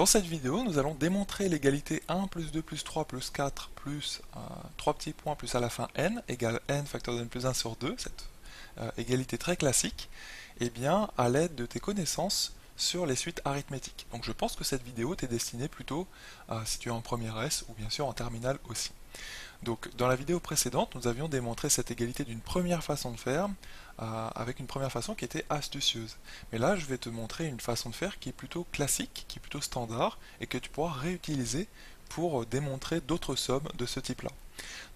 Dans cette vidéo, nous allons démontrer l'égalité 1 plus 2 plus 3 plus 4 plus 3 petits points plus à la fin n égale n facteur de n plus 1 sur 2, cette égalité très classique, et bien à l'aide de tes connaissances sur les suites arithmétiques. Donc je pense que cette vidéo t'est destinée plutôt si tu es en première S ou bien sûr en terminale aussi. Donc dans la vidéo précédente, nous avions démontré cette égalité d'une première façon de faire, avec une première façon qui était astucieuse. Mais là, je vais te montrer une façon de faire qui est plutôt classique, qui est plutôt standard, et que tu pourras réutiliser pour démontrer d'autres sommes de ce type-là.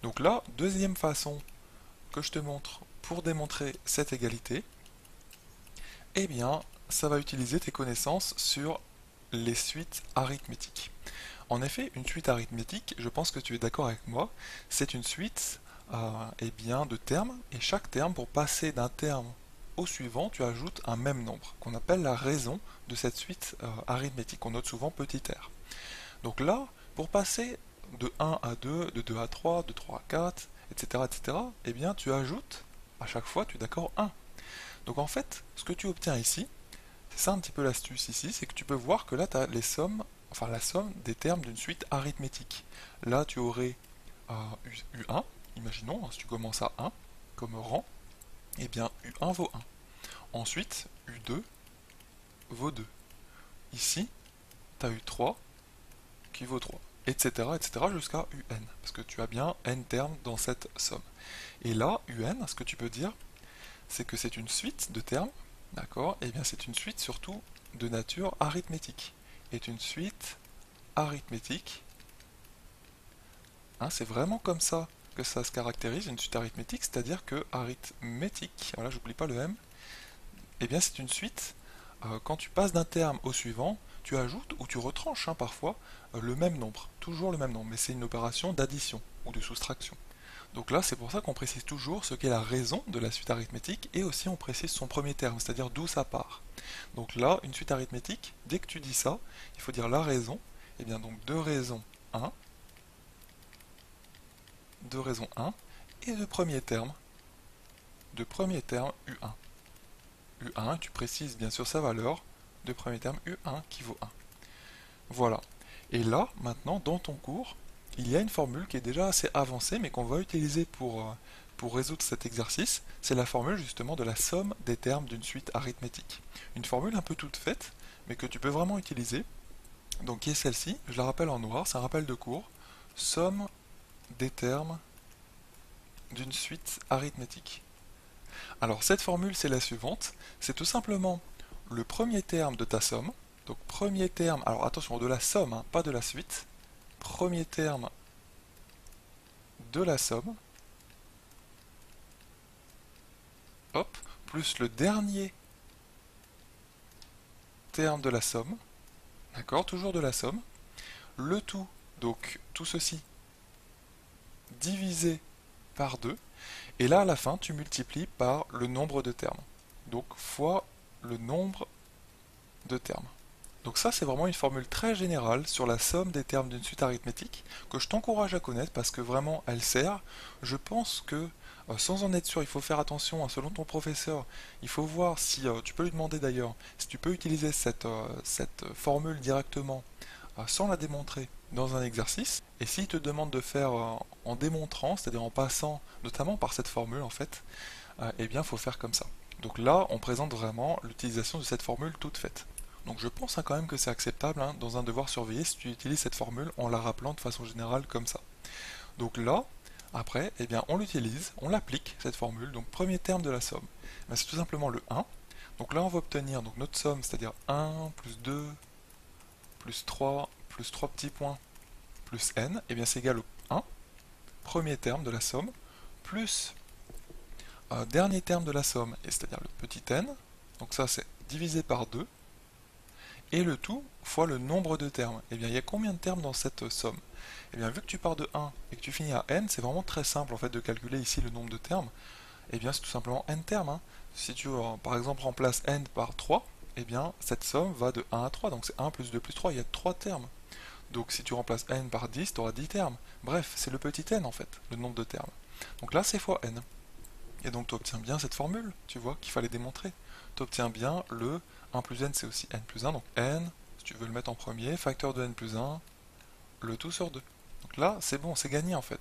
Donc là, deuxième façon que je te montre pour démontrer cette égalité, eh bien, ça va utiliser tes connaissances sur les suites arithmétiques. En effet, une suite arithmétique, je pense que tu es d'accord avec moi, c'est une suite eh bien, de termes, et chaque terme, pour passer d'un terme au suivant, tu ajoutes un même nombre, qu'on appelle la raison de cette suite arithmétique, qu'on note souvent petit r. Donc là, pour passer de 1 à 2, de 2 à 3, de 3 à 4, etc., eh bien, tu ajoutes, à chaque fois, tu es d'accord 1. Donc en fait, ce que tu obtiens ici, c'est ça un petit peu l'astuce ici, c'est que tu peux voir que là, tu as les sommes, enfin la somme des termes d'une suite arithmétique. Là, tu aurais U1, imaginons, si tu commences à 1 comme rang, eh bien U1 vaut 1. Ensuite, U2 vaut 2. Ici, tu as U3 qui vaut 3, etc., jusqu'à UN, parce que tu as bien n termes dans cette somme. Et là, UN, ce que tu peux dire, c'est que c'est une suite de termes, d'accord? Et bien c'est une suite surtout de nature arithmétique. Et une suite arithmétique, hein, c'est vraiment comme ça que ça se caractérise, une suite arithmétique, c'est-à-dire que arithmétique, voilà, j'oublie pas le M, et bien c'est une suite, quand tu passes d'un terme au suivant, tu ajoutes ou tu retranches parfois le même nombre, toujours le même nombre, mais c'est une opération d'addition ou de soustraction. Donc là, c'est pour ça qu'on précise toujours ce qu'est la raison de la suite arithmétique et aussi on précise son premier terme, c'est-à-dire d'où ça part. Donc là, une suite arithmétique, dès que tu dis ça, il faut dire la raison, et bien donc de raison 1, de raison 1, et de premier terme U1. U1, tu précises bien sûr sa valeur, de premier terme U1 qui vaut 1. Voilà. Et là, maintenant, dans ton cours, il y a une formule qui est déjà assez avancée, mais qu'on va utiliser pour résoudre cet exercice. C'est la formule justement de la somme des termes d'une suite arithmétique. Une formule un peu toute faite, mais que tu peux vraiment utiliser. Donc qui est celle-ci, je la rappelle en noir, c'est un rappel de cours. Somme des termes d'une suite arithmétique. Alors cette formule, c'est la suivante. C'est tout simplement le premier terme de ta somme. Donc premier terme, alors attention, de la somme, pas de la suite. Premier terme de la somme, hop, plus le dernier terme de la somme, d'accord, toujours de la somme, le tout, donc tout ceci, divisé par 2, et là à la fin tu multiplies par le nombre de termes, donc fois le nombre de termes. Donc ça c'est vraiment une formule très générale sur la somme des termes d'une suite arithmétique que je t'encourage à connaître parce que vraiment elle sert. Je pense que sans en être sûr, il faut faire attention, selon ton professeur, il faut voir si tu peux lui demander d'ailleurs si tu peux utiliser cette formule directement sans la démontrer dans un exercice. Et s'il te demande de faire en démontrant, c'est-à-dire en passant notamment par cette formule en fait, eh bien il faut faire comme ça. Donc là on présente vraiment l'utilisation de cette formule toute faite. Donc je pense quand même que c'est acceptable dans un devoir surveillé si tu utilises cette formule en la rappelant de façon générale comme ça. Donc là, après, eh bien, on l'utilise, on l'applique, cette formule, donc premier terme de la somme. C'est tout simplement le 1. Donc là, on va obtenir donc, notre somme, c'est-à-dire 1 plus 2 plus 3 plus 3 petits points plus n, et bien c'est égal au 1, premier terme de la somme, plus dernier terme de la somme, c'est-à-dire le petit n, donc ça c'est divisé par 2, et le tout fois le nombre de termes. Et bien il y a combien de termes dans cette somme? Et bien vu que tu pars de 1 et que tu finis à n, c'est vraiment très simple en fait de calculer ici le nombre de termes. Et bien c'est tout simplement n termes. Si tu par exemple remplaces n par 3, et bien cette somme va de 1 à 3, donc c'est 1 plus 2 plus 3, il y a 3 termes. Donc si tu remplaces n par 10, tu auras 10 termes. Bref, c'est le petit n en fait, le nombre de termes. Donc là c'est fois n. Et donc tu obtiens bien cette formule, tu vois, qu'il fallait démontrer. Tu obtiens bien le 1 plus n, c'est aussi n plus 1, donc n, tu veux le mettre en premier, facteur de n plus 1, le tout sur 2. Donc là, c'est bon, c'est gagné en fait.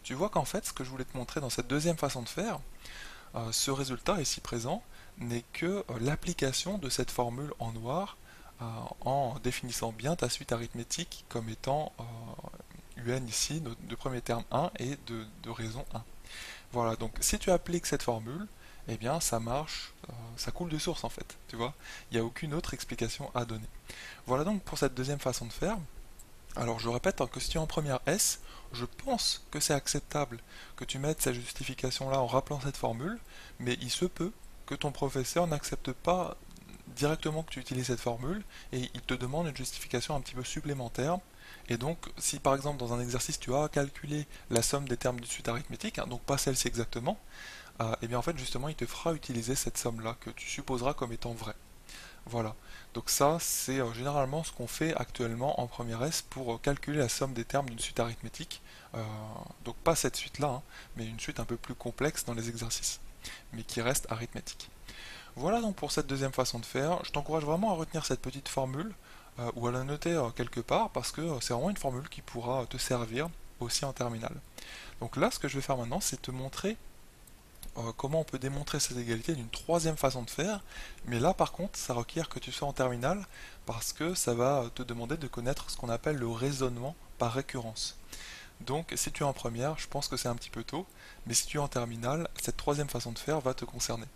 Tu vois qu'en fait, ce que je voulais te montrer dans cette deuxième façon de faire, ce résultat ici présent n'est que l'application de cette formule en noir en définissant bien ta suite arithmétique comme étant un ici de premier terme 1 et de raison 1. Voilà, donc si tu appliques cette formule, eh bien ça marche, ça coule de source en fait, tu vois, il n'y a aucune autre explication à donner. Voilà donc pour cette deuxième façon de faire. Alors je répète que si tu es en première S, je pense que c'est acceptable que tu mettes cette justification-là en rappelant cette formule, mais il se peut que ton professeur n'accepte pas directement que tu utilises cette formule et il te demande une justification un petit peu supplémentaire. Et donc, si par exemple dans un exercice tu as calculé la somme des termes d'une suite arithmétique, donc pas celle-ci exactement, et bien en fait justement il te fera utiliser cette somme-là que tu supposeras comme étant vraie. Voilà, donc ça c'est généralement ce qu'on fait actuellement en première S pour calculer la somme des termes d'une suite arithmétique. Donc pas cette suite-là, hein, mais une suite un peu plus complexe dans les exercices, mais qui reste arithmétique. Voilà donc pour cette deuxième façon de faire. Je t'encourage vraiment à retenir cette petite formule ou à la noter quelque part parce que c'est vraiment une formule qui pourra te servir aussi en terminale. Donc là, ce que je vais faire maintenant, c'est te montrer comment on peut démontrer ces égalités d'une troisième façon de faire, mais là par contre ça requiert que tu sois en terminale parce que ça va te demander de connaître ce qu'on appelle le raisonnement par récurrence. Donc si tu es en première, je pense que c'est un petit peu tôt, mais si tu es en terminale, cette troisième façon de faire va te concerner.